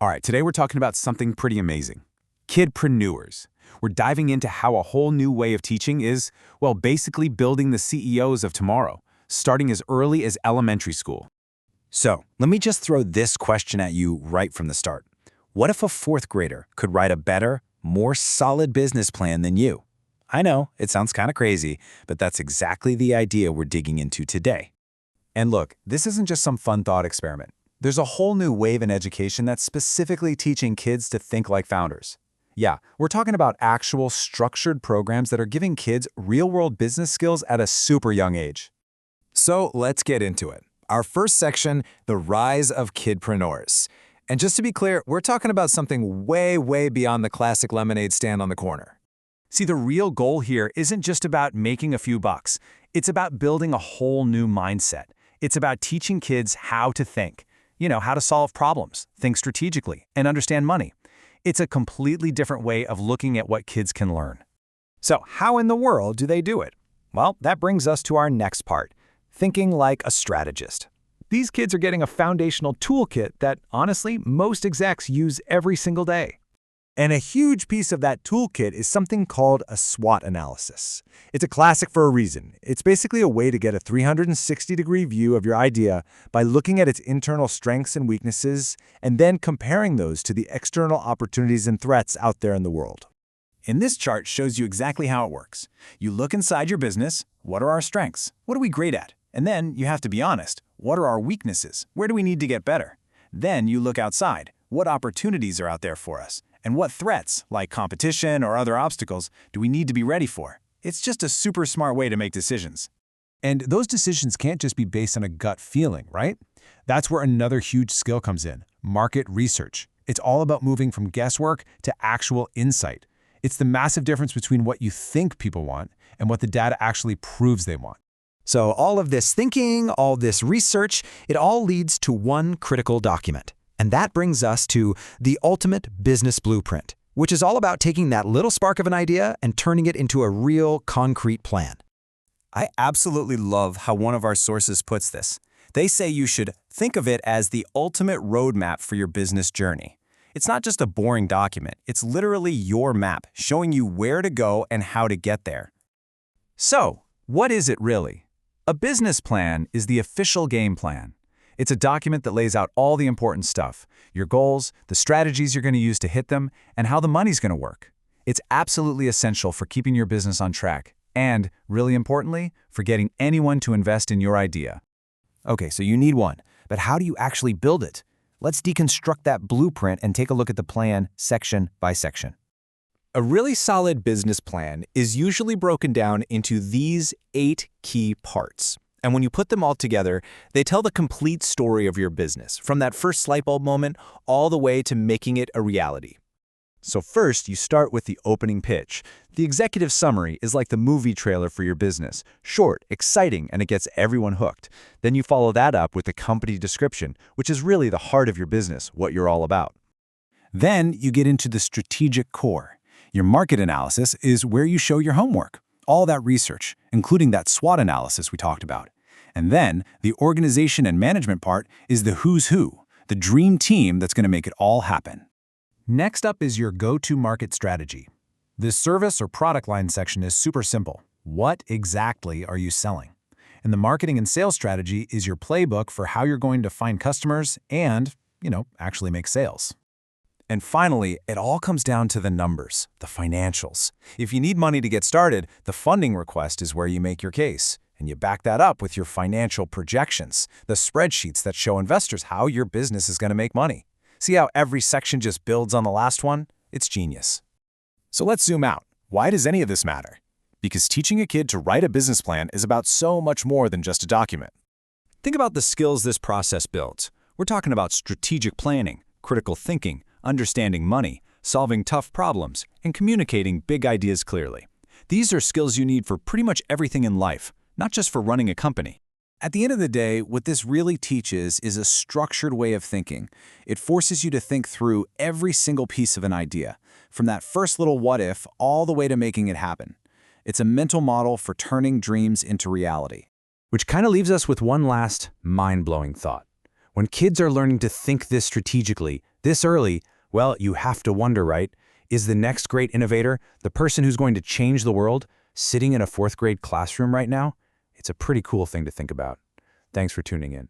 All right, today we're talking about something pretty amazing. Kidpreneurs. We're diving into how a whole new way of teaching is, well, basically building the CEOs of tomorrow, starting as early as elementary school. So, let me just throw this question at you right from the start. What if a fourth grader could write a better, more solid business plan than you? I know, it sounds kind of crazy, but that's exactly the idea we're digging into today. And look, this isn't just some fun thought experiment. There's a whole new wave in education that's specifically teaching kids to think like founders. Yeah, we're talking about actual structured programs that are giving kids real-world business skills at a super young age. So let's get into it. Our first section, the rise of kidpreneurs. And just to be clear, we're talking about something way, way beyond the classic lemonade stand on the corner. See, the real goal here isn't just about making a few bucks. It's about building a whole new mindset. It's about teaching kids how to think. How to solve problems, think strategically, and understand money. It's a completely different way of looking at what kids can learn. So how in the world do they do it? Well, that brings us to our next part, thinking like a strategist. These kids are getting a foundational toolkit that, honestly, most execs use every single day. And a huge piece of that toolkit is something called a SWOT analysis. It's a classic for a reason. It's basically a way to get a 360-degree view of your idea by looking at its internal strengths and weaknesses and then comparing those to the external opportunities and threats out there in the world. And this chart shows you exactly how it works. You look inside your business. What are our strengths? What are we great at? And then you have to be honest. What are our weaknesses? Where do we need to get better? Then you look outside. What opportunities are out there for us? And what threats, like competition or other obstacles, do we need to be ready for? It's just a super smart way to make decisions. And those decisions can't just be based on a gut feeling, right? That's where another huge skill comes in, market research. It's all about moving from guesswork to actual insight. It's the massive difference between what you think people want and what the data actually proves they want. So all of this thinking, all this research, it all leads to one critical document. And that brings us to the ultimate business blueprint, which is all about taking that little spark of an idea and turning it into a real concrete plan. I absolutely love how one of our sources puts this. They say you should think of it as the ultimate roadmap for your business journey. It's not just a boring document. It's literally your map, showing you where to go and how to get there. So, what is it really? A business plan is the official game plan. It's a document that lays out all the important stuff, your goals, the strategies you're going to use to hit them, and how the money's going to work. It's absolutely essential for keeping your business on track, and, really importantly, for getting anyone to invest in your idea. Okay, so you need one, but how do you actually build it? Let's deconstruct that blueprint and take a look at the plan section by section. A really solid business plan is usually broken down into these 8 key parts. And when you put them all together, they tell the complete story of your business, from that first light bulb moment all the way to making it a reality. So first, you start with the opening pitch. The executive summary is like the movie trailer for your business. Short, exciting, and it gets everyone hooked. Then you follow that up with the company description, which is really the heart of your business, what you're all about. Then you get into the strategic core. Your market analysis is where you show your homework, all that research, including that SWOT analysis we talked about. And then, the organization and management part is the who's who, the dream team that's going to make it all happen. Next up is your go-to-market strategy. This service or product line section is super simple. What exactly are you selling? And the marketing and sales strategy is your playbook for how you're going to find customers and, actually make sales. And finally, it all comes down to the numbers, the financials. If you need money to get started, the funding request is where you make your case. And you back that up with your financial projections, the spreadsheets that show investors how your business is going to make money. See how every section just builds on the last one? It's genius. So let's zoom out. Why does any of this matter? Because teaching a kid to write a business plan is about so much more than just a document. Think about the skills this process builds. We're talking about strategic planning, critical thinking, understanding money, solving tough problems, and communicating big ideas clearly. These are skills you need for pretty much everything in life, not just for running a company. At the end of the day, what this really teaches is a structured way of thinking. It forces you to think through every single piece of an idea, from that first little what if all the way to making it happen. It's a mental model for turning dreams into reality. Which kind of leaves us with one last mind-blowing thought. When kids are learning to think this strategically, This early, well, you have to wonder, right? Is the next great innovator, the person who's going to change the world, sitting in a fourth grade classroom right now? It's a pretty cool thing to think about. Thanks for tuning in.